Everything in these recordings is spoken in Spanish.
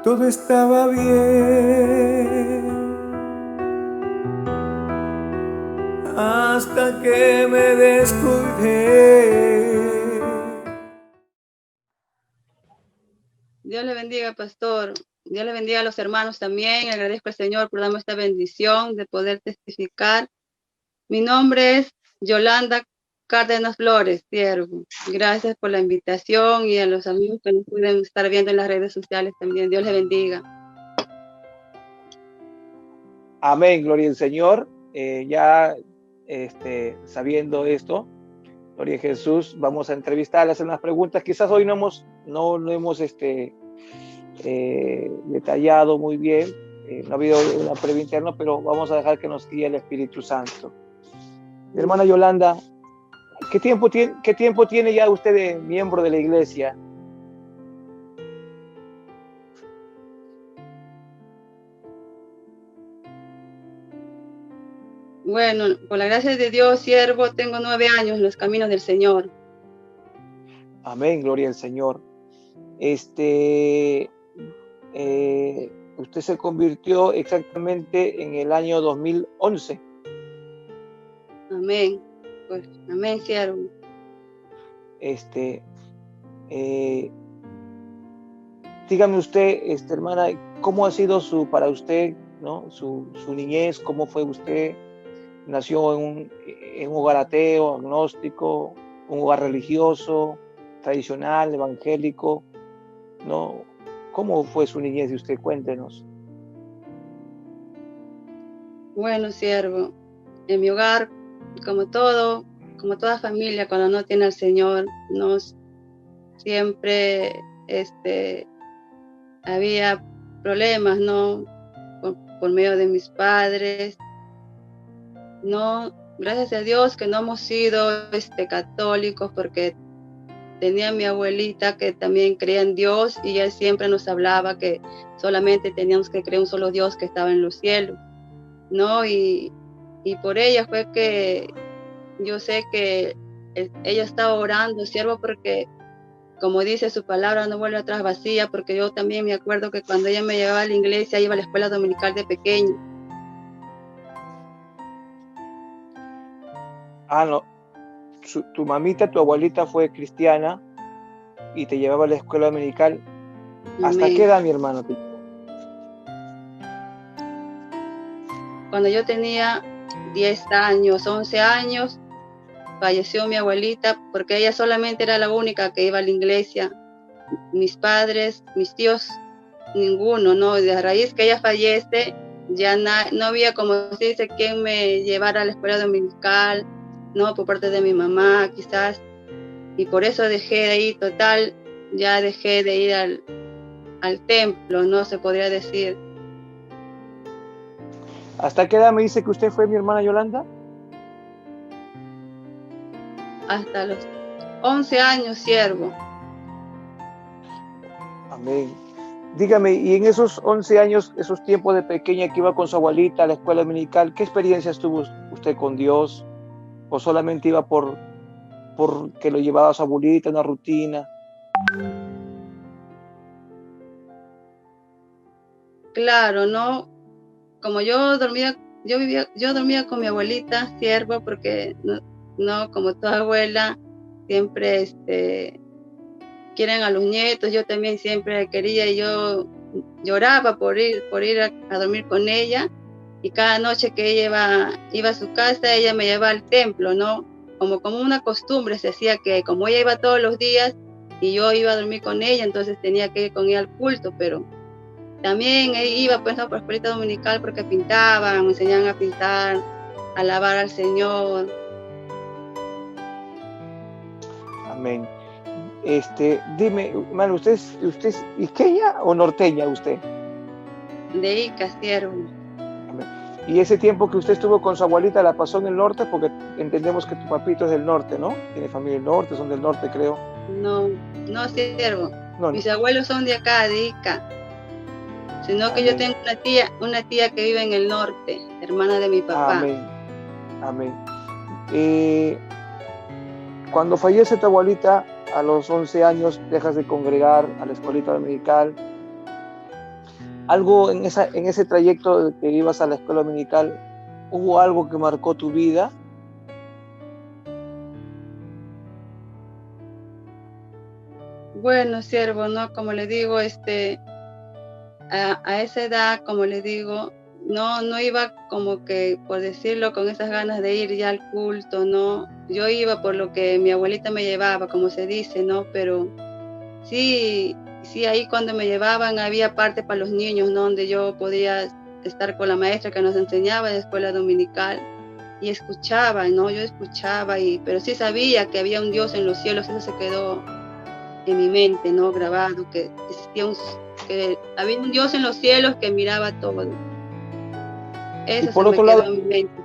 Todo estaba bien hasta que me descuidé. Dios le bendiga, pastor. Dios le bendiga a los hermanos también. Agradezco al Señor por darme esta bendición de poder testificar. Mi nombre es Yolanda Cárdenas Flores, siervo. Gracias por la invitación y a los amigos que nos pueden estar viendo en las redes sociales también. Dios le bendiga. Amén, gloria al Señor. Sabiendo esto, gloria a Jesús, vamos a entrevistarle, hacer unas preguntas. Quizás hoy no hemos detallado muy bien, no ha habido una previa interna, pero vamos a dejar que nos guíe el Espíritu Santo. Hermana Yolanda, ¿qué tiempo tiene ya usted de miembro de la iglesia? Bueno, por la gracia de Dios, siervo, tengo 9 años en los caminos del Señor. Amén, gloria al Señor. Usted se convirtió exactamente en el año 2011. Amén. Pues, amén, siervo. Dígame usted, hermana, ¿cómo ha sido para usted, ¿no? su niñez? ¿Cómo fue usted? ¿Nació en un hogar ateo, agnóstico, un hogar religioso, tradicional, evangélico? ¿No? ¿Cómo fue su niñez? Y usted cuéntenos. Bueno, siervo, en mi hogar, como toda familia, cuando no tiene al Señor, siempre había problemas, ¿no? Por medio de mis padres. No, gracias a Dios que no hemos sido católicos, porque tenía mi abuelita que también creía en Dios y ella siempre nos hablaba que solamente teníamos que creer un solo Dios que estaba en los cielos, ¿no? Y por ella fue que yo sé que ella estaba orando, siervo, porque como dice su palabra, no vuelve atrás vacía, porque yo también me acuerdo que cuando ella me llevaba a la iglesia, iba a la escuela dominical de pequeño. No. Tu mamita, tu abuelita fue cristiana y te llevaba a la escuela dominical. ¿Hasta qué edad, mi hermano? Cuando yo tenía 10 años, 11 años, falleció mi abuelita, porque ella solamente era la única que iba a la iglesia. Mis padres, mis tíos, ninguno, ¿no? De a raíz que ella fallece, ya no había, como se dice, quien me llevara a la escuela dominical, ¿no? Por parte de mi mamá, quizás. Y por eso dejé de ir, total, ya dejé de ir al templo, ¿no? Se podría decir. ¿Hasta qué edad me dice que usted fue, mi hermana Yolanda? Hasta los 11 años, siervo. Amén. Dígame, y en esos 11 años, esos tiempos de pequeña que iba con su abuelita a la escuela dominical, ¿qué experiencias tuvo usted con Dios? ¿O solamente iba por que lo llevaba a su abuelita, una rutina? Claro, ¿no? Como yo dormía con mi abuelita, siervo, porque no como toda abuela, siempre quieren a los nietos. Yo también siempre quería, y yo lloraba por ir a dormir con ella, y cada noche que ella iba a su casa, ella me llevaba al templo, ¿no? Como una costumbre se hacía, que como ella iba todos los días y yo iba a dormir con ella, entonces tenía que ir con ella al culto. Pero también iba, pues, no, por escuelita dominical, porque pintaban, me enseñaban a pintar, a alabar al Señor. Amén. Dime, hermano, ¿usted es isqueña o norteña usted? De Ica, siervo. Amén. ¿Y ese tiempo que usted estuvo con su abuelita la pasó en el norte? Porque entendemos que tu papito es del norte, ¿no? Tiene familia del norte, son del norte, creo. No, siervo. No. Mis abuelos son de acá, de Ica. Sino que yo tengo una tía que vive en el norte, hermana de mi papá. Amén. Amén. Cuando fallece tu abuelita, a los 11 años dejas de congregar a la escuelita dominical. Algo en ese trayecto que ibas a la escuela dominical, ¿hubo algo que marcó tu vida? Bueno, siervo, ¿no? Como le digo, a esa edad, como le digo, no iba como que, por decirlo, con esas ganas de ir ya al culto, ¿no? Yo iba por lo que mi abuelita me llevaba, como se dice, ¿no? Pero sí, ahí cuando me llevaban había parte para los niños, ¿no? Donde yo podía estar con la maestra que nos enseñaba en la escuela dominical y escuchaba, ¿no? Yo escuchaba, pero sí sabía que había un Dios en los cielos, eso se quedó en mi mente, ¿no? Grabado, que había un Dios en los cielos que miraba todo. Eso se me quedó en mi mente.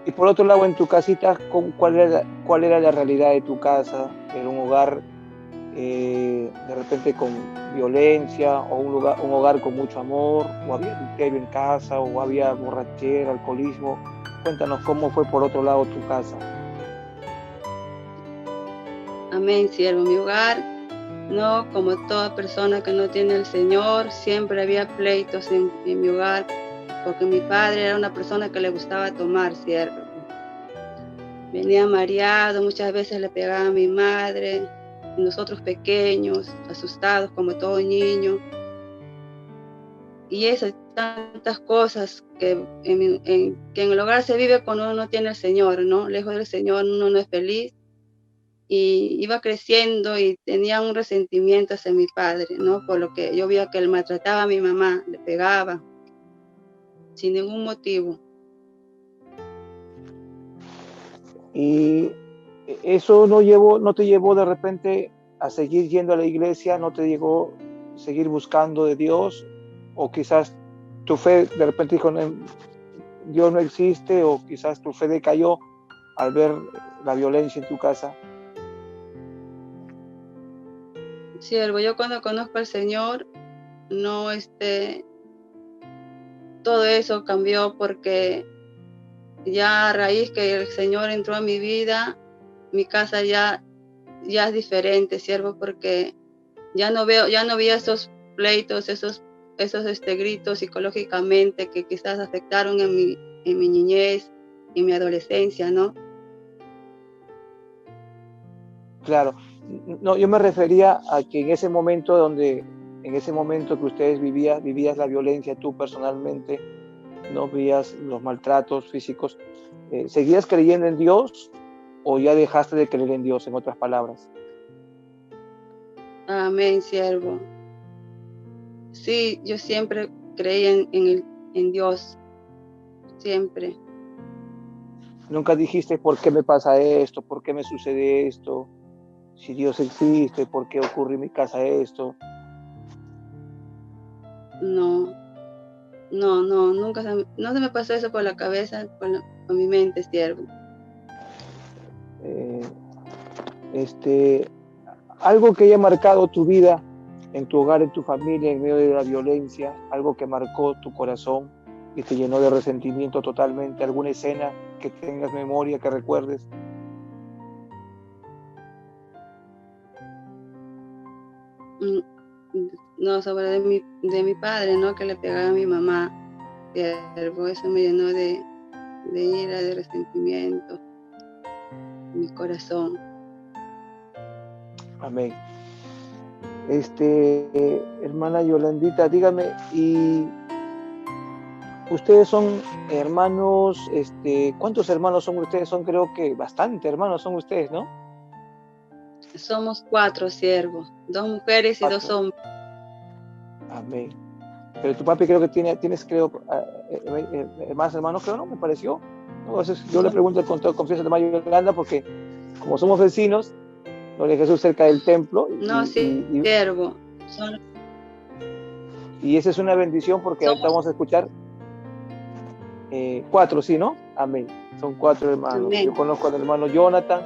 Y por otro lado, en tu casita, ¿cuál era la realidad de tu casa? ¿Era un hogar de repente con violencia, o un hogar con mucho amor, o había adulterio en casa, o había borrachera, alcoholismo? Cuéntanos cómo fue por otro lado tu casa. Amén, siervo. Mi hogar, no, como toda persona que no tiene al Señor, siempre había pleitos en mi hogar, porque mi padre era una persona que le gustaba tomar, siervo. Venía mareado, muchas veces le pegaba a mi madre, y nosotros pequeños, asustados como todo niño. Y esas tantas cosas que en el hogar se vive cuando uno no tiene al Señor, ¿no? Lejos del Señor uno no es feliz. Y iba creciendo y tenía un resentimiento hacia mi padre, ¿no? Por lo que yo veía que él maltrataba a mi mamá, le pegaba, sin ningún motivo. Y eso no te llevó de repente a seguir yendo a la iglesia, no te llegó a seguir buscando de Dios, o quizás tu fe de repente dijo, Dios no existe, o quizás tu fe decayó al ver la violencia en tu casa. Siervo, yo cuando conozco al Señor, no, todo eso cambió, porque ya a raíz que el Señor entró a mi vida, mi casa ya es diferente, siervo, porque ya no veía esos pleitos, esos gritos psicológicamente que quizás afectaron en mi niñez, en mi adolescencia, ¿no? Claro, no, yo me refería a que en ese momento que ustedes vivías la violencia tú personalmente, no veías los maltratos físicos, ¿seguías creyendo en Dios o ya dejaste de creer en Dios, en otras palabras? Amén, siervo. Sí, yo siempre creí en Dios, siempre. Nunca dijiste, ¿por qué me pasa esto? ¿Por qué me sucede esto? Si Dios existe, ¿por qué ocurre en mi casa esto? No, nunca no se me pasó eso por la cabeza, por mi mente, siervo. Algo que haya marcado tu vida, en tu hogar, en tu familia, en medio de la violencia, algo que marcó tu corazón y te llenó de resentimiento totalmente, alguna escena que tengas memoria, que recuerdes. No, sobre de mi padre, ¿no? Que le pegaba a mi mamá. Siervo, eso me llenó de ira, de resentimiento en mi corazón. Amén. Hermana Yolandita, dígame, ¿y ustedes son hermanos? ¿Cuántos hermanos son ustedes? Son, creo que bastante hermanos son ustedes, ¿no? Somos 4, siervos, 2 mujeres y 2 hombres. Amén. Pero tu papi creo que tienes creo, más hermanos, creo, ¿no? Me pareció. ¿No? Entonces, yo le pregunto con toda confianza a hermana Yolanda, porque como somos vecinos, Gloria a Jesús, cerca del templo. No, sí, siervo. Y esa es una bendición, porque ahorita vamos a escuchar 4, ¿sí, no? Amén. Son 4 hermanos. Amén. Yo conozco al hermano Jonathan,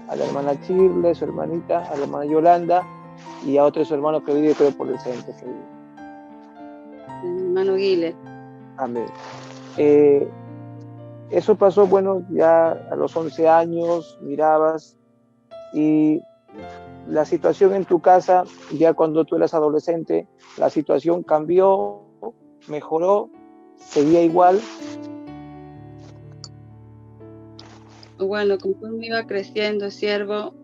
a la hermana Chirle, su hermanita, a la hermana Yolanda, y a otro su hermano que vive, creo, por el centro. El hermano Guile. Amén. Eso pasó, bueno, ya a los 11 años, mirabas, y la situación en tu casa, ya cuando tú eras adolescente, la situación cambió, mejoró, seguía igual. Bueno, conforme iba creciendo, siervo,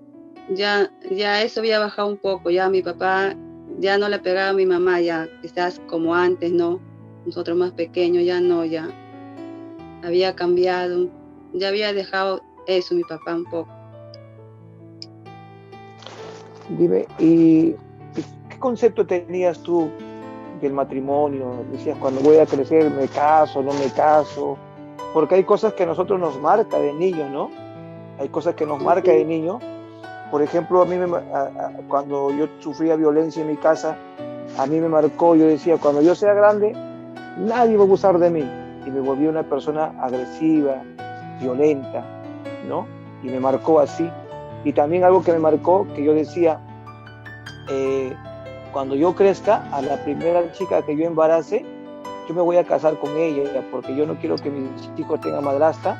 ya eso había bajado un poco, ya mi papá ya no le pegaba a mi mamá, ya quizás como antes, ¿no? Nosotros más pequeños, ya no, ya había cambiado, ya había dejado eso mi papá un poco. Dime, ¿y qué concepto tenías tú del matrimonio? Decías, cuando voy a crecer, ¿me caso, no me caso? Porque hay cosas que a nosotros nos marca de niños, ¿no? Hay cosas que nos marca de niño. Por ejemplo, cuando yo sufría violencia en mi casa, a mí me marcó, yo decía, cuando yo sea grande, nadie va a abusar de mí. Y me volví una persona agresiva, violenta, ¿no? Y me marcó así. Y también algo que me marcó, que yo decía, cuando yo crezca, a la primera chica que yo embarace, yo me voy a casar con ella, porque yo no quiero que mis hijos tengan madrastra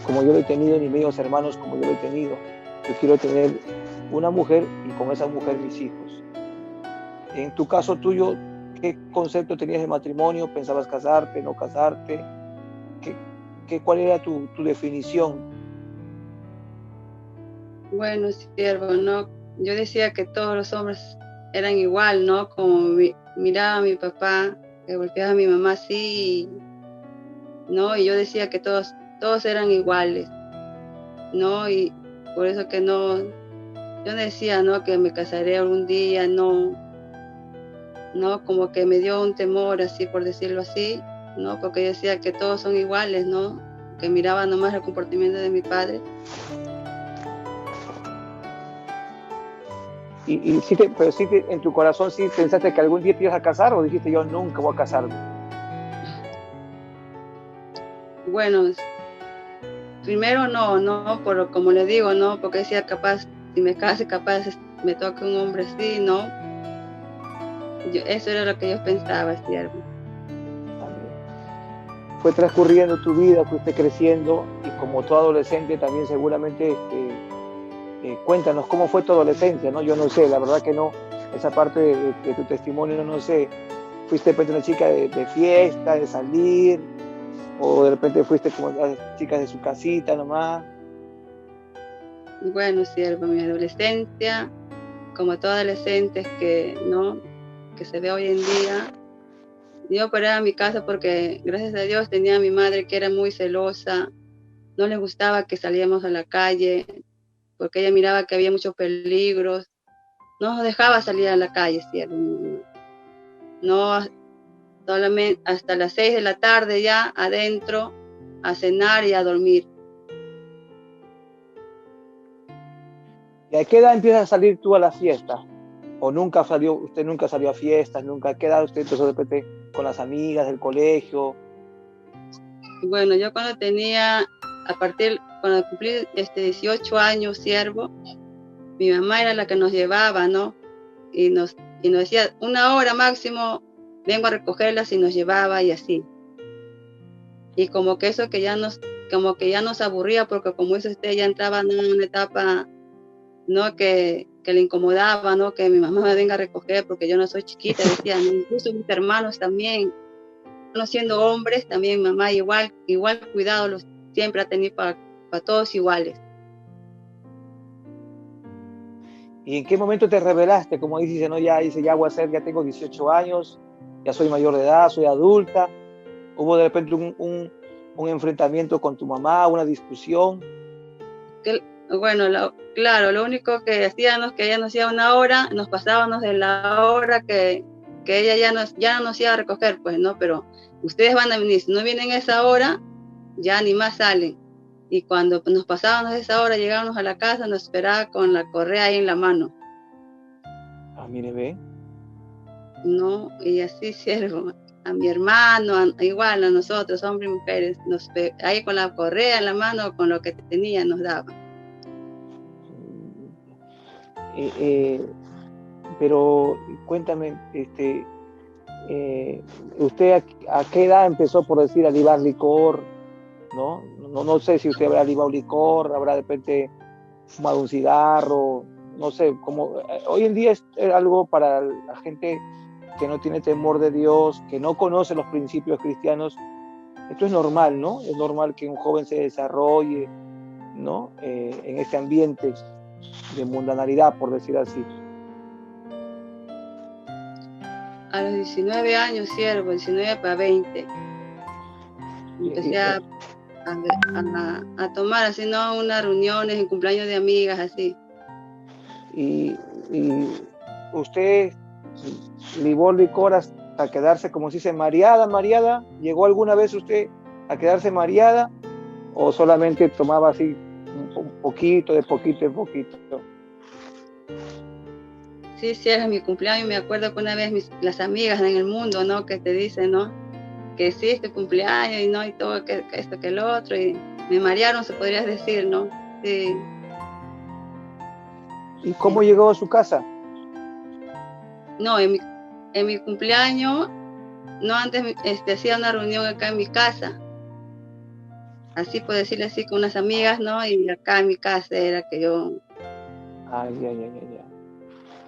como yo lo he tenido, ni medios hermanos como yo lo he tenido. Yo quiero tener una mujer y con esa mujer mis hijos. En tu caso tuyo, ¿qué concepto tenías de matrimonio? ¿Pensabas casarte, no casarte? ¿Cuál era tu definición? Bueno, siervo, ¿no? Yo decía que todos los hombres eran igual, ¿no? Como miraba a mi papá, que golpeaba a mi mamá así, ¿no? Y yo decía que todos eran iguales, ¿no? Y por eso que no, yo decía, ¿no? Que me casaré algún día, no, como que me dio un temor, así por decirlo así, ¿no? Porque yo decía que todos son iguales, ¿no? Que miraba nomás el comportamiento de mi padre. Pero sí en tu corazón sí pensaste que algún día te ibas a casar, o dijiste yo nunca voy a casarme. Bueno, primero no, pero como le digo, no, porque decía capaz, si me case, capaz me toque un hombre así, ¿no? Eso era lo que yo pensaba, siervo. Fue transcurriendo tu vida, fuiste creciendo, y como todo adolescente también seguramente cuéntanos cómo fue tu adolescencia, ¿no? Yo no sé, la verdad que no, esa parte de tu testimonio no sé. ¿Fuiste de repente una chica de fiesta, de salir, o de repente fuiste como las chicas de su casita nomás? Bueno, siervo, mi adolescencia, como todo adolescente que se ve hoy en día, yo paraba mi casa porque gracias a Dios tenía a mi madre que era muy celosa, no le gustaba que salíamos a la calle porque ella miraba que había muchos peligros, no nos dejaba salir a la calle, siervo, no, solamente hasta las 6 de la tarde ya adentro a cenar y a dormir. ¿Y a qué edad empiezas a salir tú a la fiesta? ¿O usted nunca salió a fiestas? ¿Nunca? ¿A qué edad usted empezó de repente con las amigas del colegio? Bueno, yo cuando cumplí 18 años, siervo, mi mamá era la que nos llevaba, ¿no? Y nos decía, 1 hora máximo, vengo a recogerlas, y nos llevaba y así. Y como que eso como que ya nos aburría, porque como dice usted, ya entraba en una etapa, ¿no? Que le incomodaba, ¿no? Que mi mamá me venga a recoger porque yo no soy chiquita, decía, ¿no? Incluso mis hermanos también, no siendo hombres, también mi mamá igual cuidado siempre ha tenido para todos iguales. ¿Y en qué momento te rebelaste? Como dices, no, ya tengo 18 años, ya soy mayor de edad, soy adulta. ¿Hubo de repente un enfrentamiento con tu mamá, una discusión? Bueno, claro, lo único que hacíamos, que ella nos hacía 1 hora, nos pasábamos de la hora que ella ya no nos iba a recoger, pues, ¿no? Pero ustedes van a venir, si no vienen a esa hora, ya ni más salen. Y cuando nos pasábamos de esa hora, llegábamos a la casa, nos esperaba con la correa ahí en la mano. Ah, mire, ve. No, y así, siervo, a mi hermano, igual a nosotros, hombres y mujeres, ahí con la correa en la mano, con lo que tenía, nos daba. Pero cuéntame, ¿usted a qué edad empezó, por decir, a libar licor? No sé si usted habrá libado licor, habrá de repente fumado un cigarro, no sé, como hoy en día es algo para la gente que no tiene temor de Dios, que no conoce los principios cristianos. Esto es normal, ¿no? Es normal que un joven se desarrolle, ¿no? En este ambiente de mundanalidad, por decir así. A los 19 años, siervo, 19 para 20, empecé a tomar así, ¿no? Unas reuniones en cumpleaños de amigas, así. Y usted libó licor hasta quedarse, como se dice, mareada. ¿Llegó alguna vez usted a quedarse mareada o solamente tomaba así un poquito, de poquito en poquito? Sí, sí, era mi cumpleaños. Me acuerdo que una vez las amigas en el mundo, ¿no? Que te dicen, ¿no? Que sí, es tu cumpleaños y no, y todo, que esto, que el otro. Y me marearon, se podría decir, ¿no? Sí. ¿Y cómo llegó a su casa? No, en mi cumpleaños, no, antes hacía una reunión acá en mi casa. Así puedo decirle así con unas amigas, ¿no? Y acá en mi casa era que yo... Ay.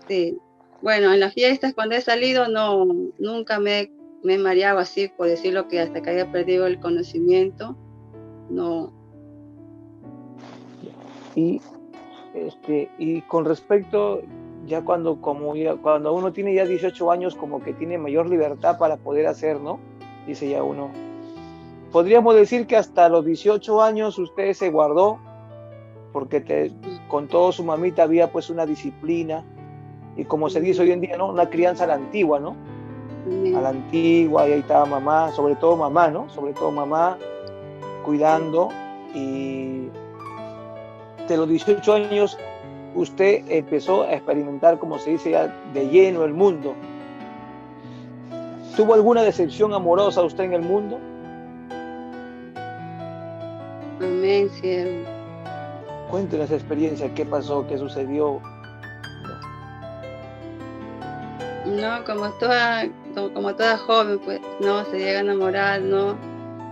Sí. Bueno, en las fiestas cuando he salido, no, nunca me he mareado así, por decirlo, que hasta que haya perdido el conocimiento, no. Y con respecto, cuando uno tiene ya 18 años, como que tiene mayor libertad para poder hacer, ¿no? Dice ya uno. Podríamos decir que hasta los 18 años usted se guardó, porque con todo su mamita había pues una disciplina, y como se dice hoy en día, ¿no? Una crianza a la antigua, ¿no? A la antigua, y ahí estaba mamá, sobre todo mamá, ¿no? Sobre todo mamá, cuidando, y de los 18 años usted empezó a experimentar, como se dice ya, de lleno el mundo. ¿Tuvo alguna decepción amorosa usted en el mundo? Amén, siervo. Cuéntenos esa experiencia, qué pasó, qué sucedió. No, como toda joven, pues, no, se llega a enamorar, ¿no?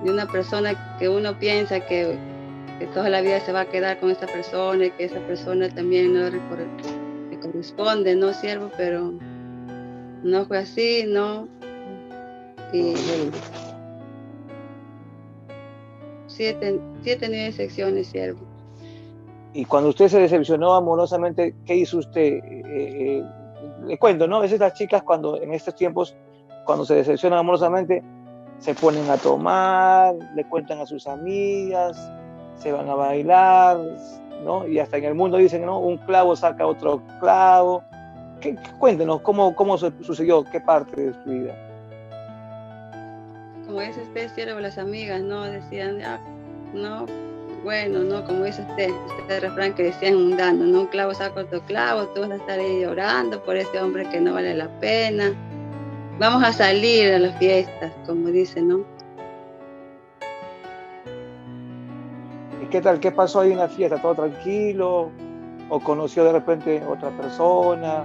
De una persona que uno piensa que toda la vida se va a quedar con esa persona y que esa persona también no le corresponde, ¿no, siervo? Pero no fue así, ¿no? Y sí he tenido decepciones, siervo. Y cuando usted se decepcionó amorosamente, ¿qué hizo usted? Le cuento, ¿no? A veces las chicas en estos tiempos, cuando se decepcionan amorosamente, se ponen a tomar, le cuentan a sus amigas, se van a bailar, ¿no? Y hasta en el mundo dicen, ¿no? Un clavo saca otro clavo. Cuéntenos, ¿cómo sucedió? ¿Qué parte de su vida? Como dice usted, siervo, las amigas, ¿no? Decían, no, bueno, ¿no? Como dice usted, este refrán que decían mundano, ¿no? Un clavo saca otro clavo, tú vas a estar ahí llorando por ese hombre que no vale la pena. Vamos a salir a las fiestas, como dicen, ¿no? ¿Y qué tal? ¿Qué pasó ahí en la fiesta? ¿Todo tranquilo? ¿O conoció de repente otra persona?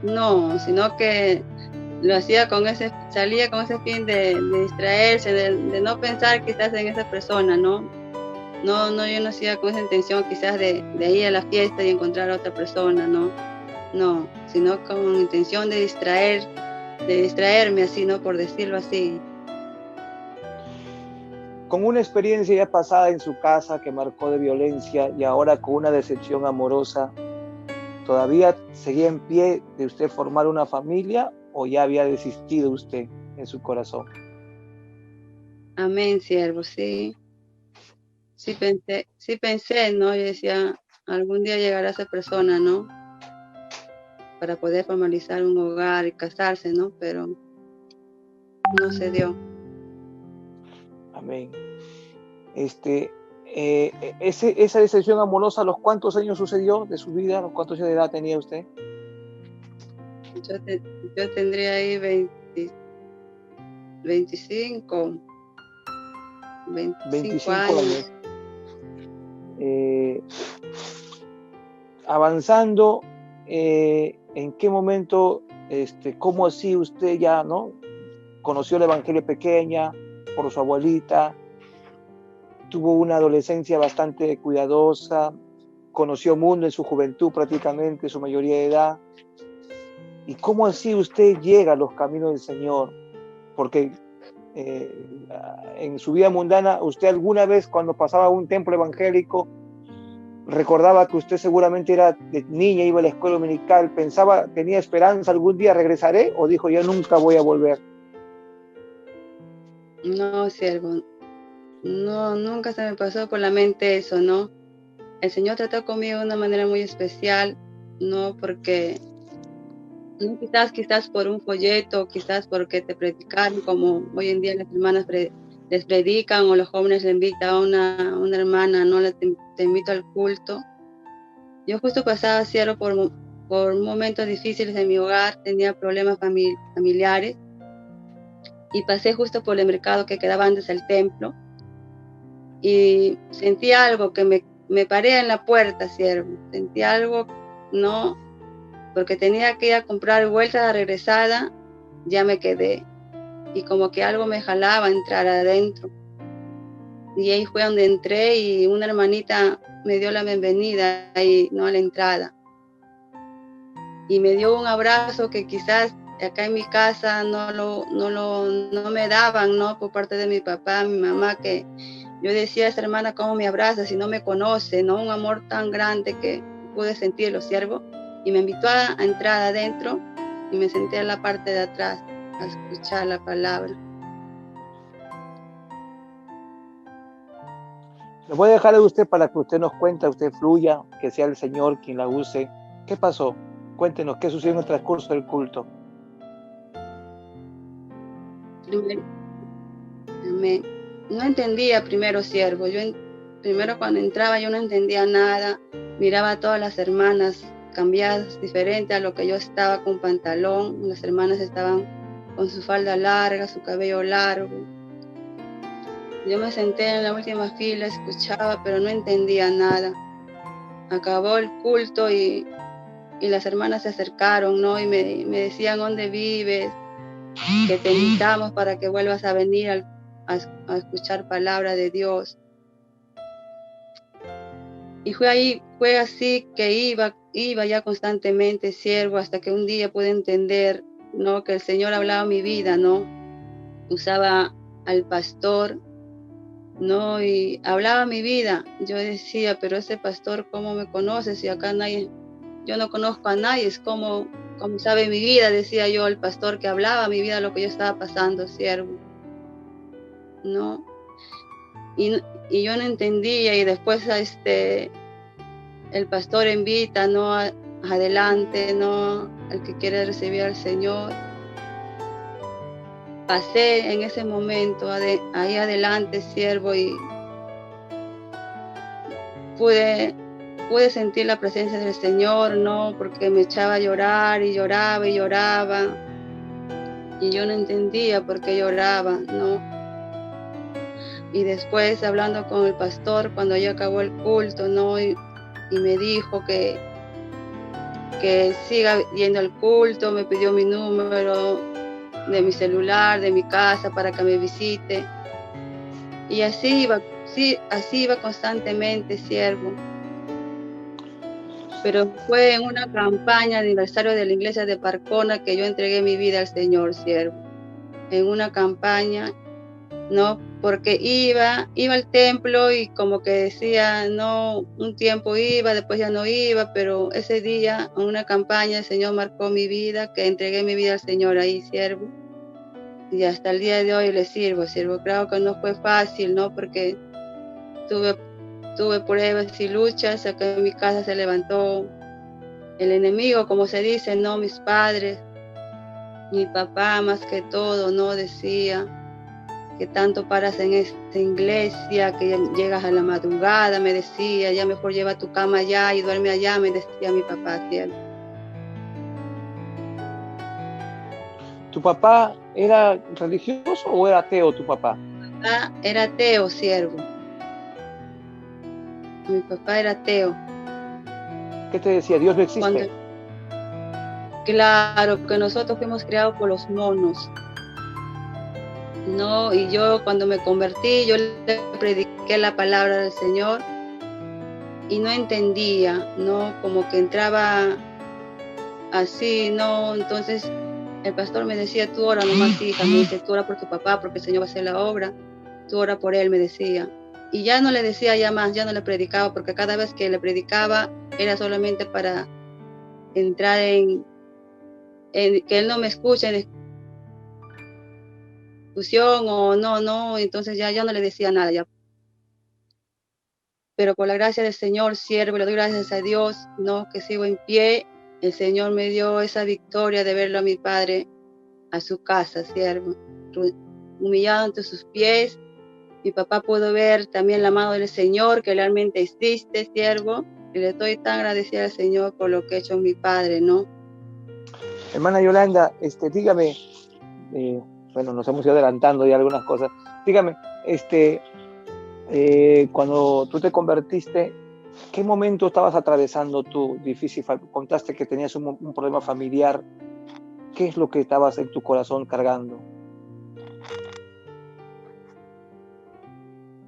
No, sino que lo hacía salía con ese fin de distraerse, de no pensar quizás en esa persona, ¿no? No, yo no hacía con esa intención quizás de ir a la fiesta y encontrar a otra persona, ¿no? No, sino con intención de distraerme así, ¿no? Por decirlo así. Con una experiencia ya pasada en su casa que marcó de violencia y ahora con una decepción amorosa, ¿todavía seguía en pie de usted formar una familia o ya había desistido usted en su corazón? Amén, siervo, sí. Sí pensé, ¿no? Yo decía, algún día llegará esa persona, ¿no? Para poder formalizar un hogar y casarse, ¿no? Pero no se dio. Amén. Esa decepción amorosa, ¿a los cuántos años sucedió de su vida? ¿A los cuántos años de edad tenía usted? Yo tendría ahí 25 años. Avanzando, ¿en qué momento, cómo así usted ya, ¿no? Conoció el evangelio pequeña por su abuelita, tuvo una adolescencia bastante cuidadosa, conoció mundo en su juventud prácticamente, su mayoría de edad. ¿Y cómo así usted llega a los caminos del Señor? Porque en su vida mundana, usted alguna vez cuando pasaba a un templo evangélico, recordaba que usted seguramente era de niña, iba a la escuela dominical, pensaba, tenía esperanza, algún día regresaré, o dijo, ya nunca voy a volver. No, siervo, no, nunca se me pasó por la mente eso, ¿no? El Señor trató conmigo de una manera muy especial, no porque, no quizás por un folleto, quizás porque te predicaron, como hoy en día las hermanas les predican, o los jóvenes le invitan a una hermana, no te invito al culto. Yo justo pasaba, siervo, por momentos difíciles en mi hogar, tenía problemas familiares, y pasé justo por el mercado que quedaba antes del templo, y sentí algo que me paré en la puerta, siervo. Sentí algo, no, porque tenía que ir a comprar vuelta de regresada, ya me quedé. Y como que algo me jalaba a entrar adentro. Y ahí fue donde entré y una hermanita me dio la bienvenida ahí, no, a la entrada. Y me dio un abrazo que quizás acá en mi casa no me daban, ¿no? Por parte de mi papá, mi mamá, que yo decía a esa hermana, ¿cómo me abraza si no me conoce? ¿No? Un amor tan grande que pude sentirlo, siervo. Y me invitó a entrar adentro y me senté en la parte de atrás a escuchar la palabra. Le voy a dejar a usted para que usted nos cuente, usted fluya, que sea el Señor quien la use. ¿Qué pasó? Cuéntenos, ¿qué sucedió en el transcurso del culto? Amén. No entendía primero, siervo. Primero cuando entraba yo no entendía nada. Miraba a todas las hermanas cambiadas, diferente a lo que yo estaba, con pantalón. Las hermanas estaban con su falda larga, su cabello largo. Yo me senté en la última fila, escuchaba, pero no entendía nada. Acabó el culto y las hermanas se acercaron, ¿no? Y me decían, ¿dónde vives? Que te invitamos para que vuelvas a venir a escuchar palabra de Dios. Y fue así que iba ya constantemente, siervo, hasta que un día pude entender, ¿no? Que el Señor hablaba mi vida, ¿no? Usaba al pastor, ¿no? Y hablaba mi vida. Yo decía, pero ese pastor, ¿cómo me conoce? Si acá yo no conozco a nadie, es como sabe mi vida, decía yo al pastor que hablaba mi vida, lo que yo estaba pasando, siervo, ¿no? Y yo no entendía, y después el pastor invita, ¿no? Adelante, ¿no? Al que quiere recibir al Señor. Pasé en ese momento ahí adelante, siervo, y pude sentir la presencia del Señor, ¿no? Porque me echaba a llorar y lloraba y lloraba. Y yo no entendía por qué lloraba, ¿no? Y después, hablando con el pastor, cuando ya acabó el culto, ¿no? Y me dijo que siga yendo al culto, me pidió mi número de mi celular, de mi casa, para que me visite. Y así iba constantemente, siervo. Pero fue en una campaña de aniversario de la iglesia de Parcona que yo entregué mi vida al Señor, siervo. En una campaña, ¿no? Porque iba al templo y como que decía, no, un tiempo iba, después ya no iba, pero ese día, en una campaña, el Señor marcó mi vida, que entregué mi vida al Señor ahí, siervo. Y hasta el día de hoy le sirvo. Claro que no fue fácil, ¿no? Porque tuve pruebas y luchas. Acá en mi casa se levantó el enemigo, como se dice, ¿no? Mis padres, mi papá más que todo, ¿no? Decía que tanto paras en esta iglesia, que llegas a la madrugada, me decía, ya mejor lleva tu cama allá y duerme allá, me decía mi papá, ¿cierto? ¿Tu papá era religioso o era ateo tu papá? Mi papá era ateo, siervo. Mi papá era ateo. ¿Qué te decía? ¿Dios no existe? Claro, que nosotros fuimos criados por los monos. No, y yo cuando me convertí, yo le prediqué la palabra del Señor y no entendía, ¿no? Como que entraba así, ¿no? Entonces el pastor me decía, tú ora nomás, hija, me dice, tú ora por tu papá, porque el Señor va a hacer la obra, tú ora por él, me decía. Y ya no le decía ya más, ya no le predicaba, porque cada vez que le predicaba era solamente para entrar en que él no me escuche en discusión o no, entonces ya no le decía nada ya. Pero por la gracia del Señor, siervo, le doy gracias a Dios, no, que sigo en pie. El Señor me dio esa victoria de verlo a mi padre a su casa, siervo, humillado ante sus pies. Mi papá pudo ver también la mano del Señor, que realmente existe, siervo, y le estoy tan agradecida al Señor por lo que ha hecho mi padre, ¿no? Hermana Yolanda, dígame, bueno, nos hemos ido adelantando ya algunas cosas. Dígame, cuando tú te convertiste, ¿qué momento estabas atravesando tú difícil? Contaste que tenías un problema familiar. ¿Qué es lo que estabas en tu corazón cargando?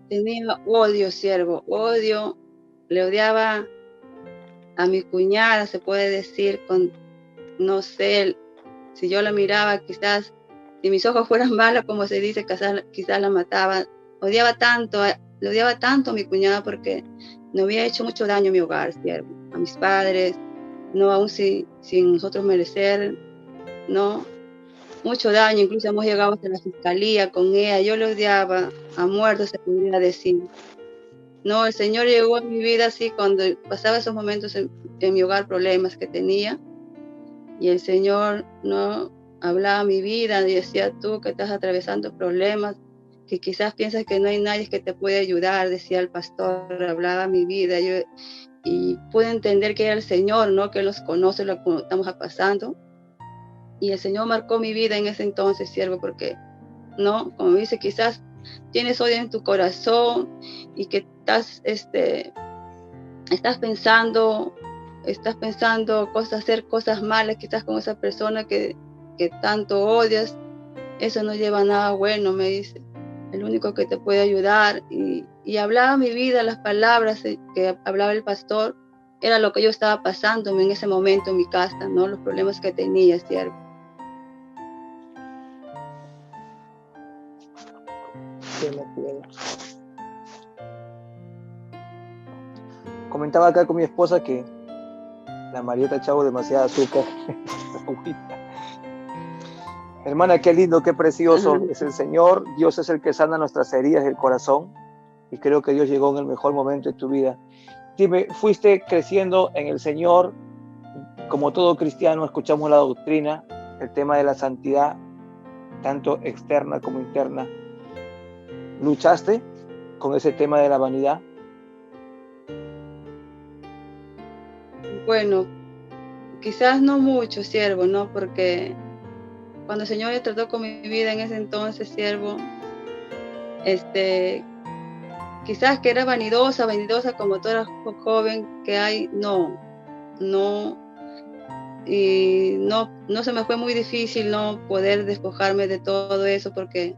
Tenía odio, siervo, odio. Le odiaba a mi cuñada, se puede decir, no sé, si yo la miraba, quizás, si mis ojos fueran malos, como se dice, quizás la mataba. Le odiaba tanto a mi cuñada porque no había hecho mucho daño a mi hogar, siervo, a mis padres, no aún sin nosotros merecer, no, mucho daño, incluso hemos llegado hasta la fiscalía con ella, yo le odiaba a muerto, se podría decir. No, el Señor llegó a mi vida así cuando pasaba esos momentos en mi hogar, problemas que tenía, y el Señor no hablaba a mi vida y decía, tú que estás atravesando problemas, que quizás piensas que no hay nadie que te puede ayudar, decía el pastor, hablaba a mi vida, y pude entender que era el Señor, ¿no? Que los conoce lo que estamos pasando, y el Señor marcó mi vida en ese entonces, siervo, porque, ¿no? Como dice, quizás tienes odio en tu corazón y que estás pensando hacer cosas malas, quizás con esa persona que tanto odias, eso no lleva a nada bueno, me dice. El único que te puede ayudar, y hablaba mi vida, las palabras que hablaba el pastor, era lo que yo estaba pasándome en ese momento en mi casa, ¿no? Los problemas que tenía, siervo. Comentaba acá con mi esposa que la Marieta echaba demasiada azúcar. Hermana, qué lindo, qué precioso es el Señor. Dios es el que sana nuestras heridas del corazón, y creo que Dios llegó en el mejor momento de tu vida. Dime, fuiste creciendo en el Señor. Como todo cristiano, escuchamos la doctrina, el tema de la santidad, tanto externa como interna. ¿Luchaste con ese tema de la vanidad? Bueno, quizás no mucho, siervo, ¿no? Porque cuando el Señor trató con mi vida en ese entonces, siervo, quizás que era vanidosa como toda joven que hay, no, y no se me fue muy difícil no poder despojarme de todo eso, porque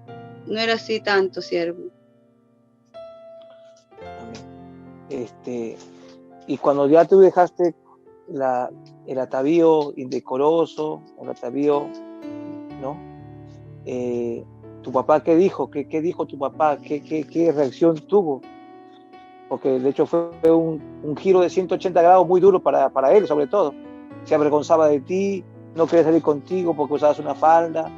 no era así tanto, siervo. Y cuando ya tú dejaste el atavío indecoroso, el atavío, ¿no? ¿Tu papá qué dijo? ¿Qué dijo tu papá? ¿Qué reacción tuvo? Porque de hecho fue un giro de 180 grados muy duro para él, sobre todo. Se avergonzaba de ti, no quería salir contigo porque usabas una falda.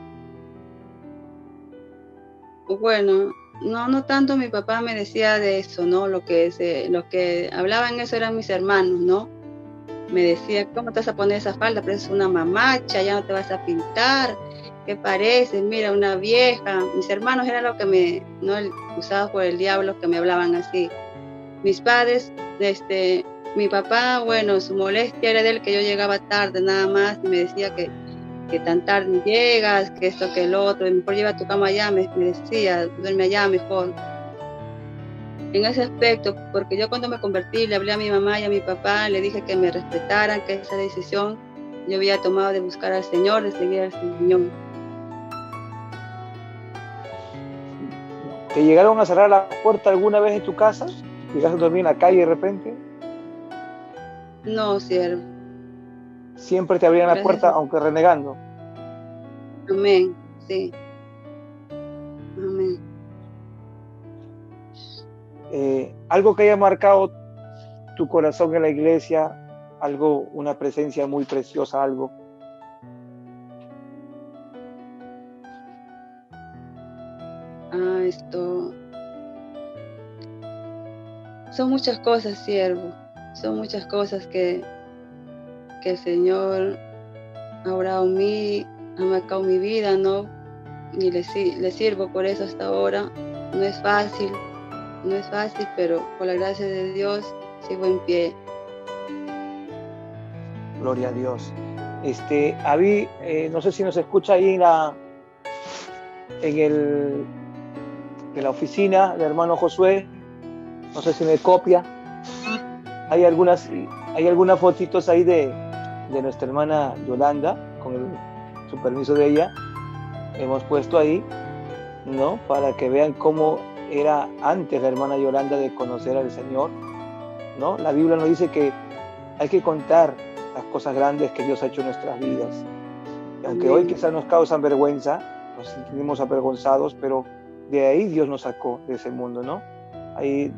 Bueno, no tanto mi papá me decía de eso, ¿no? Los que hablaban eso eran mis hermanos, ¿no? Me decía, ¿cómo te vas a poner esa falda? Pero es una mamacha, ya no te vas a pintar, ¿qué parece? Mira, una vieja. Mis hermanos eran los que usados por el diablo, que me hablaban así. Mis padres, mi papá, bueno, su molestia era de él que yo llegaba tarde nada más, y me decía que tan tarde llegas, que esto, que el otro, y mejor lleva tu cama allá, me decía, duerme allá mejor. En ese aspecto, porque yo cuando me convertí, le hablé a mi mamá y a mi papá, le dije que me respetaran, que esa decisión yo había tomado de buscar al Señor, de seguir al Señor. ¿Te llegaron a cerrar la puerta alguna vez en tu casa? ¿Llegaste a dormir en la calle de repente? No, siervo. Siempre te abrían la Gracias puerta, a Dios. aunque renegando. Amén. Sí. Amén. Algo que haya marcado tu corazón en la iglesia, algo, una presencia muy preciosa, algo. Esto. Son muchas cosas, siervo. Son muchas cosas que el Señor ha obrado en mí, ha marcado mi vida, ¿no? Y le sirvo por eso hasta ahora. No es fácil, pero por la gracia de Dios sigo en pie. Gloria a Dios. Abby, no sé si nos escucha ahí en la oficina del hermano Josué. No sé si me copia. Hay algunas fotitos ahí de nuestra hermana Yolanda, con su permiso de ella. Hemos puesto ahí, ¿no? Para que vean cómo era antes la hermana Yolanda de conocer al Señor, ¿no? La Biblia nos dice que hay que contar las cosas grandes que Dios ha hecho en nuestras vidas. Y aunque hoy quizás nos causan vergüenza, nos sentimos avergonzados, pero de ahí Dios nos sacó de ese mundo, ¿no? Ahí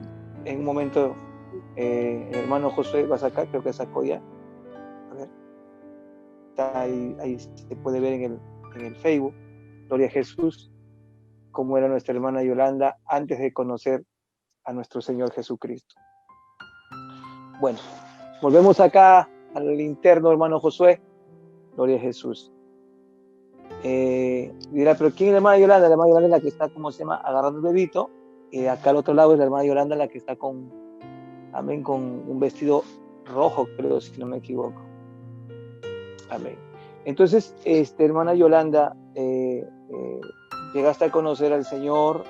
en un momento el hermano Josué va a sacar, creo que sacó ya. A ver. Está ahí se puede ver en el Facebook. Gloria a Jesús, cómo era nuestra hermana Yolanda antes de conocer a nuestro Señor Jesucristo. Bueno, volvemos acá al interno, hermano Josué. Gloria a Jesús. Dirá, pero ¿quién es la hermana Yolanda? La hermana Yolanda es la que está, ¿cómo se llama? Agarrando el bebito. Y acá al otro lado es la hermana Yolanda la que está con un vestido rojo, creo, si no me equivoco. Amén. Entonces, hermana Yolanda, llegaste a conocer al Señor.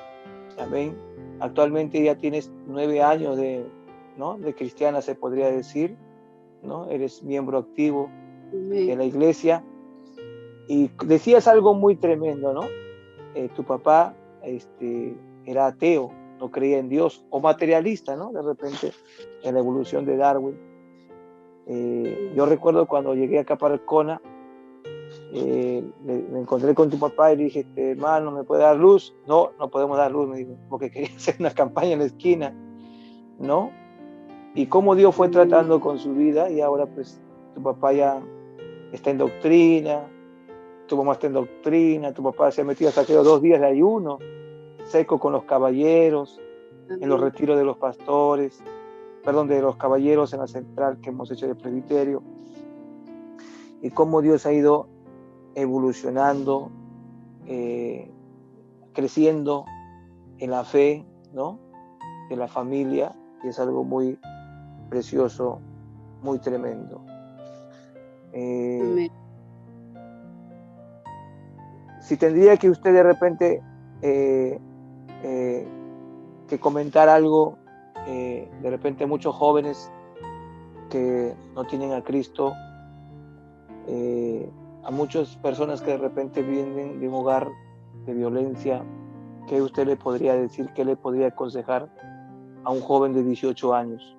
Amén. Actualmente ya tienes 9 años de cristiana, se podría decir, ¿no? Eres miembro activo de la iglesia. Y decías algo muy tremendo, ¿no? Tu papá era ateo, no creía en Dios, o materialista, ¿no? De repente, en la evolución de Darwin. Yo recuerdo cuando llegué acá para Arcona, me encontré con tu papá y le dije, hermano, ¿me puede dar luz? No podemos dar luz, me dijo, porque quería hacer una campaña en la esquina, ¿no? Y cómo Dios fue tratando con su vida, y ahora pues tu papá ya está en doctrina, tu mamá está en doctrina, tu papá se ha metido hasta aquellos 2 días de ayuno, seco con los caballeros, en los retiros de los pastores, de los caballeros en la central que hemos hecho de presbiterio, y cómo Dios ha ido evolucionando, creciendo en la fe, ¿no? De la familia, y es algo muy precioso, muy tremendo. Si tendría que usted de repente que comentar algo, de repente muchos jóvenes que no tienen a Cristo, a muchas personas que de repente vienen de un hogar de violencia, ¿qué usted le podría decir, qué le podría aconsejar a un joven de 18 años?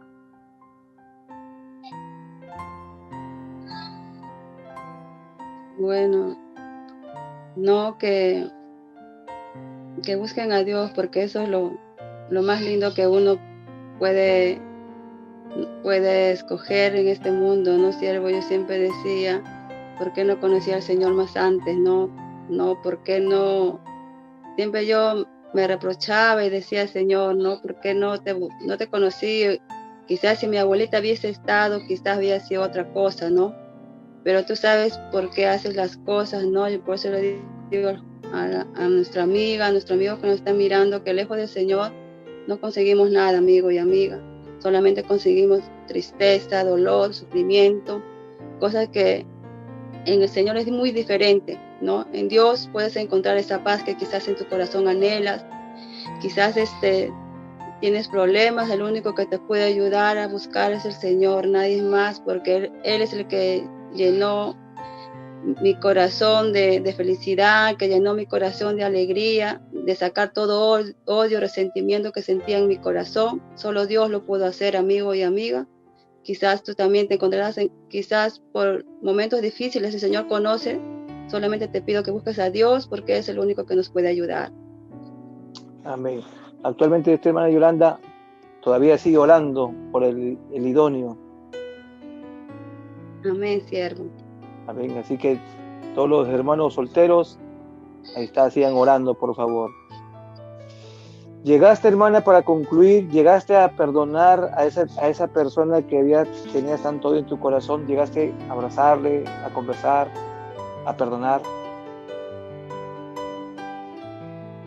Bueno, no, que busquen a Dios, porque eso es lo más lindo que uno puede escoger en este mundo, ¿no, siervo? Yo siempre decía, ¿por qué no conocí al Señor más antes? No, ¿por qué no? Siempre yo me reprochaba y decía, Señor, no, ¿por qué no te conocí? Quizás si mi abuelita hubiese estado, quizás hubiera sido otra cosa, ¿no? Pero tú sabes por qué haces las cosas, ¿no? Y por eso le digo a nuestra amiga, a nuestro amigo que nos está mirando, que lejos del Señor no conseguimos nada, amigo y amiga. Solamente conseguimos tristeza, dolor, sufrimiento, cosas que en el Señor es muy diferente, ¿no? En Dios puedes encontrar esa paz que quizás en tu corazón anhelas. Quizás tienes problemas, el único que te puede ayudar a buscar es el Señor, nadie más, porque Él es el que llenó mi corazón de felicidad, que llenó mi corazón de alegría, de sacar todo odio, resentimiento que sentía en mi corazón. Solo Dios lo pudo hacer, amigo y amiga. quizás tú también te encontrarás, quizás por momentos difíciles, el Señor conoce. Solamente te pido que busques a Dios porque es el único que nos puede ayudar. Amén. Actualmente esta hermana Yolanda todavía sigue orando por el idóneo. Amén, siervo. Amén. Así que todos los hermanos solteros, ahí está, sigan orando, por favor. Llegaste, hermana, para concluir, llegaste a perdonar a esa persona que tenías tanto odio en tu corazón, llegaste a abrazarle, a conversar, a perdonar.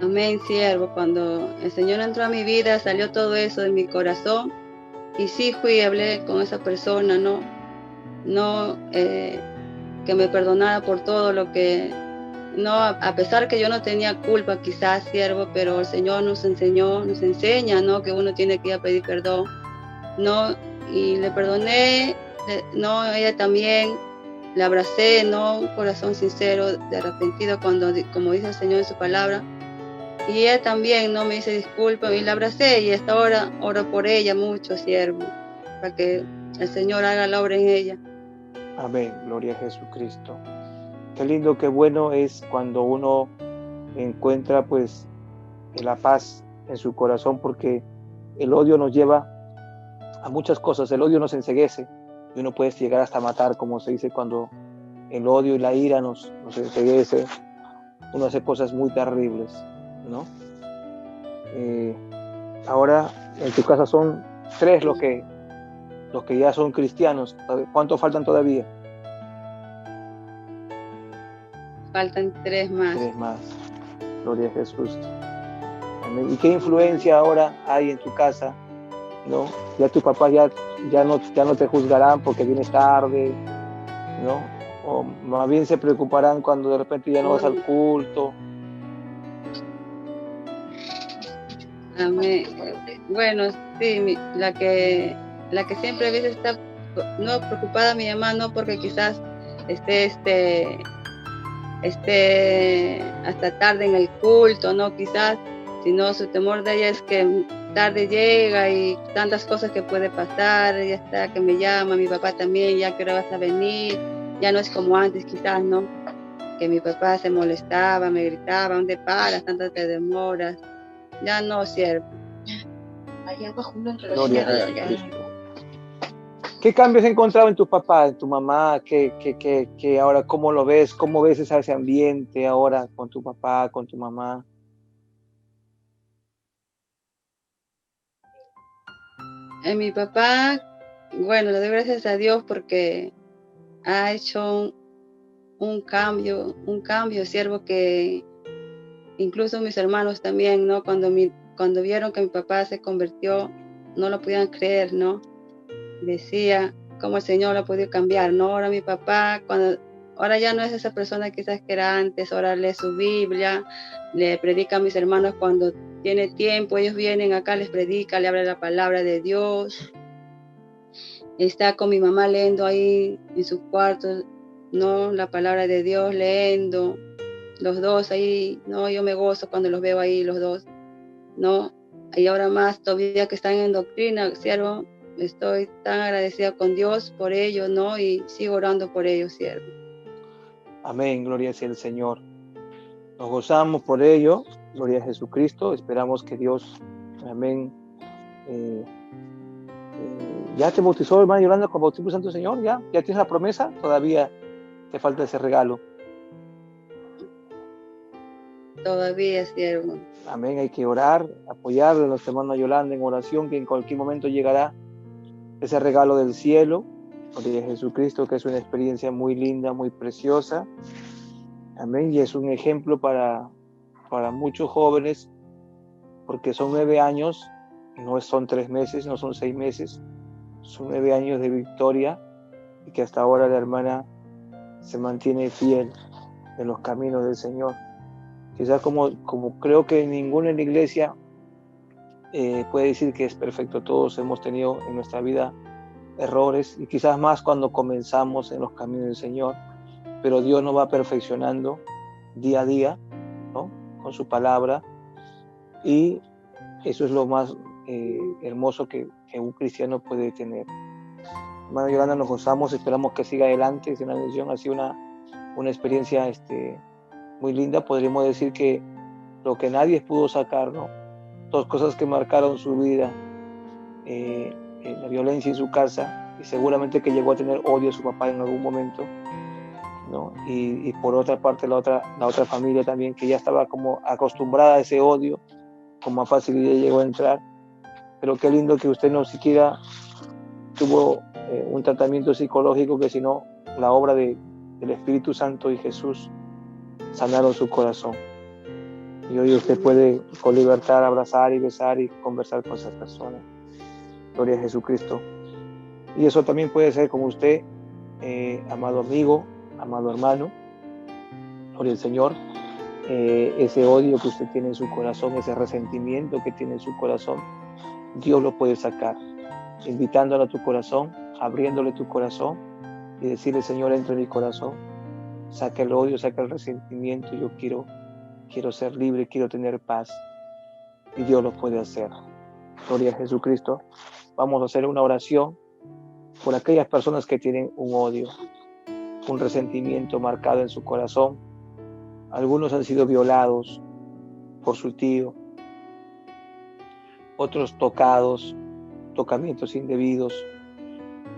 Amén, siervo. Cuando el Señor entró a mi vida, salió todo eso de mi corazón. Y sí fui y hablé con esa persona, que me perdonara por todo lo que, a pesar que yo no tenía culpa, quizás, siervo, pero el Señor nos enseña, que uno tiene que ir a pedir perdón, y le perdoné, ella también, la abracé, un corazón sincero, de arrepentido, como dice el Señor en su palabra. Y ella también me dice disculpa y la abracé y hasta ahora oro por ella mucho, siervo, para que el Señor haga la obra en ella. Amén, gloria a Jesucristo. Qué lindo, qué bueno es cuando uno encuentra pues la paz en su corazón, porque el odio nos lleva a muchas cosas, el odio nos enceguece y uno puede llegar hasta matar, como se dice, cuando el odio y la ira nos enceguece, uno hace cosas muy terribles, ¿no? Ahora en tu casa son 3 los que ya son cristianos. ¿Cuántos faltan todavía? Faltan 3 más. 3 más. Gloria a Jesús. Amén. ¿Y qué influencia ahora hay en tu casa? ¿No? Ya tu papá ya no te juzgarán porque vienes tarde, ¿no? O más bien se preocuparán cuando de repente ya no vas al culto. Amén. Bueno, sí, la que siempre a veces está preocupada mi mamá, porque quizás esté hasta tarde en el culto, quizás, sino su temor de ella es que tarde llega y tantas cosas que puede pasar, ella está que me llama, mi papá también, ya que hora vas a venir, ya no es como antes quizás, que mi papá se molestaba, me gritaba, ¿dónde paras? Tanto te demoras. Ya no, siervo. Gloria a Cristo. ¿Qué cambios has encontrado en tu papá, en tu mamá? ¿Qué ahora cómo lo ves? ¿Cómo ves ese ambiente ahora con tu papá, con tu mamá? Mi papá, bueno, le doy gracias a Dios porque ha hecho un cambio, siervo, que incluso mis hermanos también, cuando vieron que mi papá se convirtió, no lo podían creer, Decía cómo el Señor lo ha podido cambiar, Ahora mi papá, ahora ya no es esa persona quizás que era antes, ahora lee su Biblia, le predica a mis hermanos cuando tiene tiempo, ellos vienen acá, les predica, le habla la palabra de Dios. Está con mi mamá leyendo ahí en su cuarto, la palabra de Dios, leyendo, los dos ahí, yo me gozo cuando los veo ahí, los dos, y ahora más todavía que están en doctrina, siervo, estoy tan agradecida con Dios por ellos, y sigo orando por ellos, siervo. Amén, gloria sea el Señor. Nos gozamos por ello, gloria a Jesucristo. Esperamos que Dios, amén. ¿Ya te bautizó, hermana Yolanda, con bautismo santo Señor? ¿Ya tienes la promesa? Todavía te falta ese regalo. Todavía, siervo. Amén, hay que orar, apoyarle a nuestra hermana Yolanda en oración, que en cualquier momento llegará ese regalo del cielo, de Jesucristo, que es una experiencia muy linda, muy preciosa. Amén, y es un ejemplo para muchos jóvenes, porque son 9 años, no son 3 meses, no son 6 meses, son 9 años de victoria, y que hasta ahora la hermana se mantiene fiel en los caminos del Señor. Quizás como creo que ninguno en la iglesia puede decir que es perfecto. Todos hemos tenido en nuestra vida errores, y quizás más cuando comenzamos en los caminos del Señor, pero Dios nos va perfeccionando día a día, con su palabra, y eso es lo más hermoso que un cristiano puede tener. Hermana Yolanda, nos gozamos, esperamos que siga adelante. Es una bendición, ha sido una experiencia muy linda. Podríamos decir que lo que nadie pudo sacar, ¿no? Dos cosas que marcaron su vida, la violencia en su casa, y seguramente que llegó a tener odio a su papá en algún momento, ¿no? Y por otra parte la otra familia también, que ya estaba como acostumbrada a ese odio, con más facilidad llegó a entrar. Pero qué lindo que usted no siquiera tuvo un tratamiento psicológico, que sino la obra del Espíritu Santo y Jesús sanaron su corazón. Y hoy usted puede con libertad abrazar y besar y conversar con esas personas. Gloria a Jesucristo. Y eso también puede ser con usted, amado amigo, amado hermano. Gloria al Señor. Ese odio que usted tiene en su corazón, ese resentimiento que tiene en su corazón, Dios lo puede sacar, invitándolo a tu corazón, abriéndole tu corazón y decirle: Señor, entra en mi corazón, saca el odio, saca el resentimiento. Yo quiero ser libre, quiero tener paz, y Dios lo puede hacer. Gloria a Jesucristo. Vamos a hacer una oración por aquellas personas que tienen un odio, un resentimiento marcado en su corazón. Algunos han sido violados por su tío, otros tocamientos indebidos,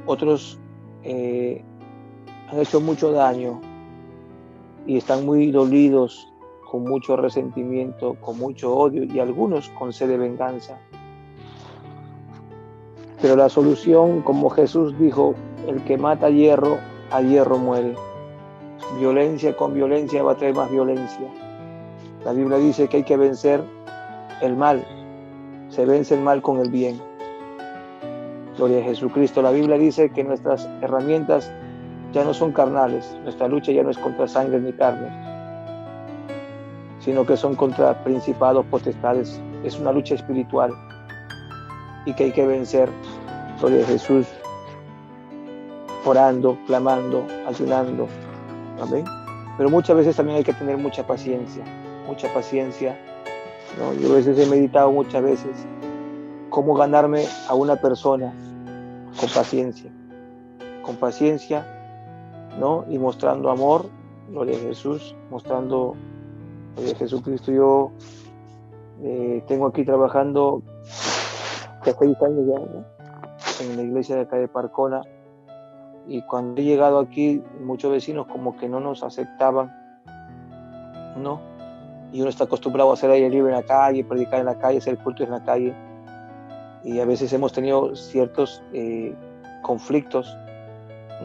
otros han hecho mucho daño y están muy dolidos, con mucho resentimiento, con mucho odio, y algunos con sed de venganza. Pero la solución, como Jesús dijo: el que mata hierro, a hierro muere. Violencia con violencia va a traer más violencia. La Biblia dice que hay que vencer el mal. Se vence el mal con el bien. Gloria a Jesucristo. La Biblia dice que nuestras herramientas ya no son carnales. Nuestra lucha ya no es contra sangre ni carne, sino que son contra principados, potestades. Es una lucha espiritual y que hay que vencer. Gloria a Jesús. Orando, clamando, ayunando. Amén. Pero muchas veces también hay que tener mucha paciencia, ¿no? Yo a veces he meditado muchas veces cómo ganarme a una persona con paciencia, ¿no? Y mostrando amor. Gloria a Jesús, mostrando, gloria a Jesucristo. Yo tengo aquí trabajando hace 6 años ya, ¿no? En la iglesia de acá de Parcona. Y cuando he llegado aquí, muchos vecinos como que no nos aceptaban, ¿no? Y uno está acostumbrado a hacer aire libre en la calle, predicar en la calle, hacer cultos en la calle. Y a veces hemos tenido ciertos conflictos,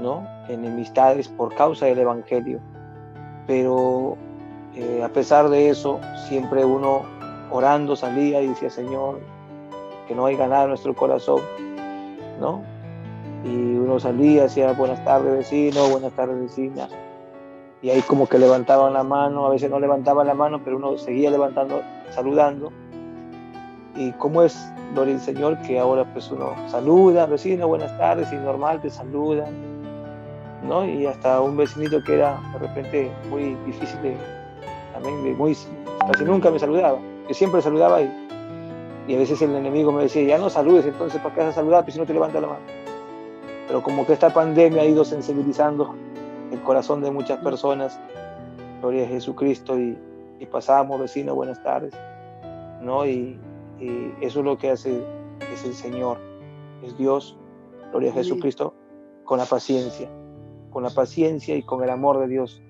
¿no? Enemistades por causa del Evangelio. Pero a pesar de eso, siempre uno orando salía y decía: Señor, que no haya nada en nuestro corazón, ¿no? Y uno salía, decía: buenas tardes, vecino, buenas tardes, vecina. Y ahí como que levantaban la mano, a veces no levantaban la mano, pero uno seguía levantando, saludando. Y cómo es, gloria al Señor, que ahora pues uno saluda: vecino, buenas tardes, y normal te saludan, ¿no? Y hasta un vecinito que era de repente muy difícil casi nunca me saludaba. Yo siempre saludaba y a veces el enemigo me decía: ya no saludes, entonces ¿para qué vas a saludar si no te levanta la mano? Pero como que esta pandemia ha ido sensibilizando el corazón de muchas personas, gloria a Jesucristo, y pasamos: vecino, buenas tardes, ¿no? Y eso es lo que hace, es el Señor, es Dios, gloria a Jesucristo, con la paciencia y con el amor de Dios.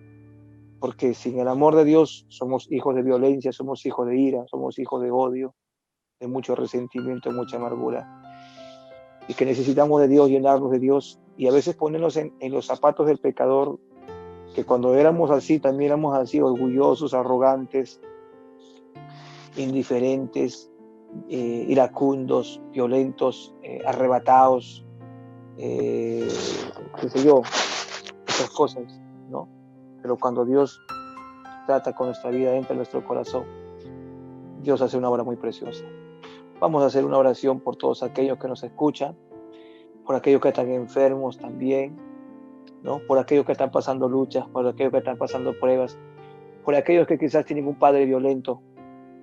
Porque sin el amor de Dios somos hijos de violencia, somos hijos de ira, somos hijos de odio, de mucho resentimiento, mucha amargura. Y que necesitamos de Dios, llenarnos de Dios, y a veces ponernos en los zapatos del pecador, que cuando éramos así, también éramos así, orgullosos, arrogantes, indiferentes, iracundos, violentos, arrebatados, qué sé yo, esas cosas, ¿no? Pero cuando Dios trata con nuestra vida, entra en nuestro corazón, Dios hace una obra muy preciosa. Vamos a hacer una oración por todos aquellos que nos escuchan, por aquellos que están enfermos también, ¿no? Por aquellos que están pasando luchas, por aquellos que están pasando pruebas, por aquellos que quizás tienen un padre violento,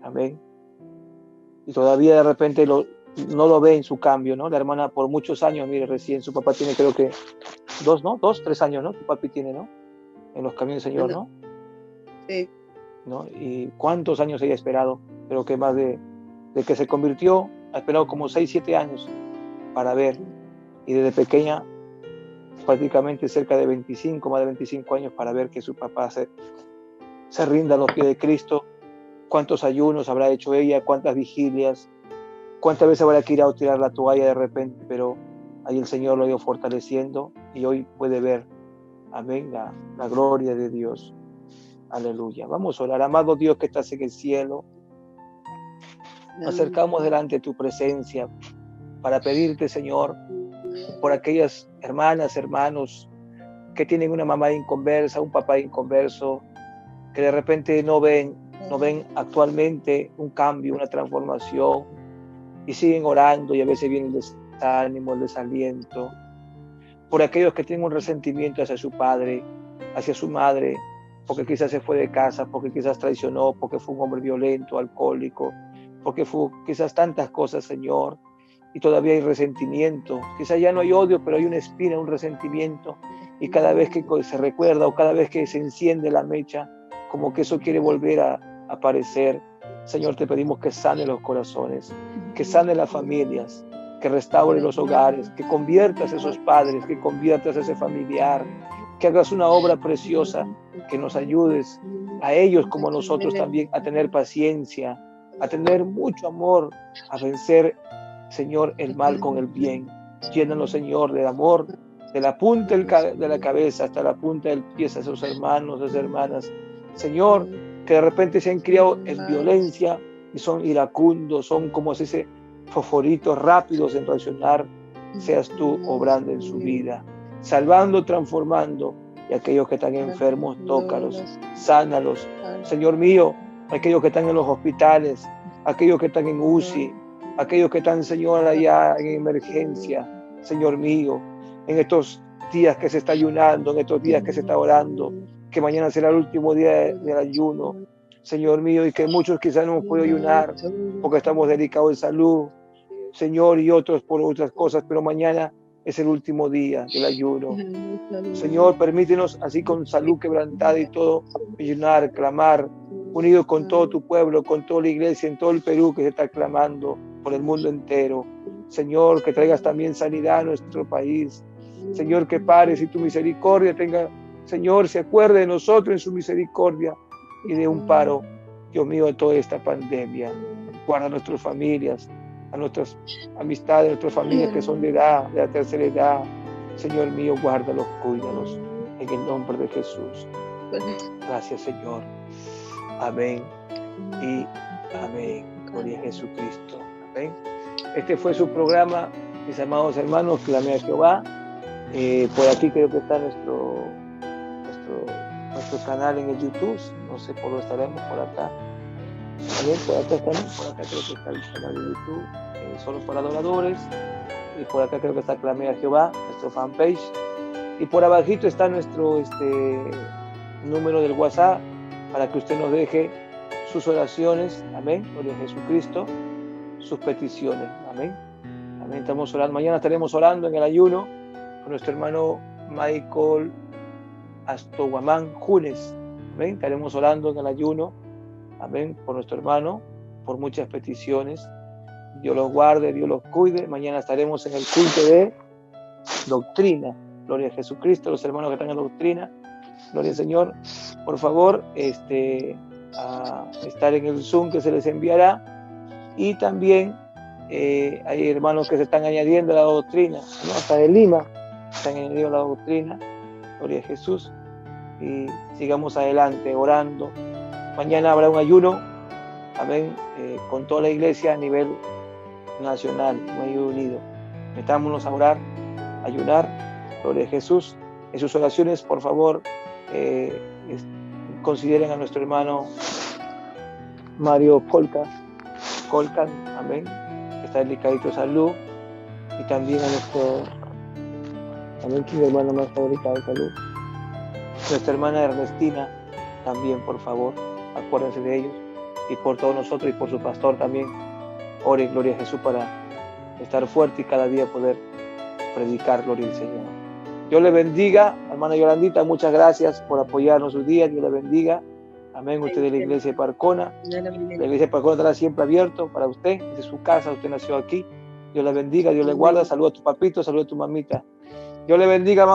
amén. Y todavía de repente no lo ve en su cambio, ¿no? La hermana por muchos años, mire, recién su papá tiene creo que 2, ¿no? 2, 3 años, ¿no? Tu papi tiene, ¿no? En los caminos del Señor, ¿no? Sí. ¿No? Y cuántos años ella ha esperado, creo que más de que se convirtió, ha esperado como 6, 7 años para ver, y desde pequeña, prácticamente cerca de 25, más de 25 años para ver que su papá se rinda a los pies de Cristo. Cuántos ayunos habrá hecho ella, cuántas vigilias, cuántas veces habrá que ir a tirar la toalla de repente, pero ahí el Señor lo ha ido fortaleciendo y hoy puede ver, amén, la gloria de Dios. Aleluya. Vamos a orar. Amado Dios que estás en el cielo, nos acercamos delante de tu presencia para pedirte, Señor, por aquellas hermanas, hermanos que tienen una mamá inconversa, un papá inconverso, que de repente no ven actualmente un cambio, una transformación, y siguen orando y a veces viene el desánimo, el desaliento. Por aquellos que tienen un resentimiento hacia su padre, hacia su madre, porque quizás se fue de casa, porque quizás traicionó, porque fue un hombre violento, alcohólico, porque fue quizás tantas cosas, Señor, y todavía hay resentimiento. Quizás ya no hay odio, pero hay una espina, un resentimiento, y cada vez que se recuerda o cada vez que se enciende la mecha, como que eso quiere volver a aparecer. Señor, te pedimos que sane los corazones, que sane las familias, que restaure los hogares, que conviertas a esos padres, que conviertas a ese familiar, que hagas una obra preciosa, que nos ayudes a ellos como a nosotros también a tener paciencia, a tener mucho amor, a vencer, Señor, el mal con el bien. Llénanos, Señor, de amor, de la punta de la cabeza hasta la punta del pie a esos hermanos, a esas hermanas. Señor, que de repente se han criado en violencia y son iracundos, son como ese fosforitos rápidos en reaccionar, seas tú obrando en su vida, salvando, transformando, y aquellos que están enfermos, tócalos, sánalos. Señor mío, aquellos que están en los hospitales, aquellos que están en UCI, aquellos que están, Señor, allá en emergencia, Señor mío, en estos días que se está ayunando, en estos días que se está orando, que mañana será el último día del ayuno, Señor mío, y que muchos quizás no hemos podido ayunar porque estamos delicados de salud, Señor, y otros por otras cosas, pero mañana es el último día del ayuno. Señor, permítenos así con salud quebrantada y todo, ayunar, clamar, unidos con todo tu pueblo, con toda la iglesia en todo el Perú que se está clamando por el mundo entero. Señor, que traigas también sanidad a nuestro país. Señor, que pares y tu misericordia tenga, Señor, se acuerde de nosotros en su misericordia y de un paro, Dios mío, de toda esta pandemia. Guarda a nuestras familias, a nuestras amistades, a nuestras familias que son de edad, de la tercera edad. Señor mío, guárdalos, cuídalos, en el nombre de Jesús. Gracias, Señor. Amén y amén. Gloria a Jesucristo. Amén. Este fue su programa, mis amados hermanos, Clamé a Jehová. Por aquí creo que está nuestro canal en el YouTube. No sé por dónde estaremos, por acá. También por acá estamos, por acá creo que está el canal de YouTube, solo para adoradores. Y por acá creo que está Clamé a Jehová, nuestro fanpage. Y por abajito está nuestro número del WhatsApp para que usted nos deje sus oraciones, amén, gloria a Jesucristo, sus peticiones, amén. Amén, estamos orando. Mañana estaremos orando en el ayuno con nuestro hermano Michael Astoguamán Junes, amén. Estaremos orando en el ayuno, amén, por nuestro hermano, por muchas peticiones. Dios los guarde, Dios los cuide. Mañana estaremos en el culto de doctrina. Gloria a Jesucristo, los hermanos que están en la doctrina. Gloria al Señor. Por favor, a estar en el Zoom que se les enviará. Y también hay hermanos que se están añadiendo a la doctrina, ¿no? Hasta de Lima están añadiendo a la doctrina. Gloria a Jesús. Y sigamos adelante orando. Mañana habrá un ayuno, amén, con toda la iglesia a nivel nacional, un ayuno unido. Metámonos a orar, a ayunar. Gloria a Jesús. En sus oraciones, por favor, consideren a nuestro hermano Mario Colcan, amén, que está delicadito de salud, y también a nuestro, también mi hermano más delicado de salud, nuestra hermana Ernestina, también, por favor, acuérdense de ellos, y por todos nosotros, y por su pastor también. Ore, gloria a Jesús, para estar fuerte y cada día poder predicar, gloria al Señor. Dios le bendiga, hermana Yolandita, muchas gracias por apoyarnos hoy día, Dios le bendiga. Amén, usted de la iglesia de Parcona. La iglesia de Parcona estará siempre abierto para usted, de su casa, usted nació aquí. Dios le bendiga, Dios le guarda, saluda a tu papito, saluda a tu mamita. Dios le bendiga, amado.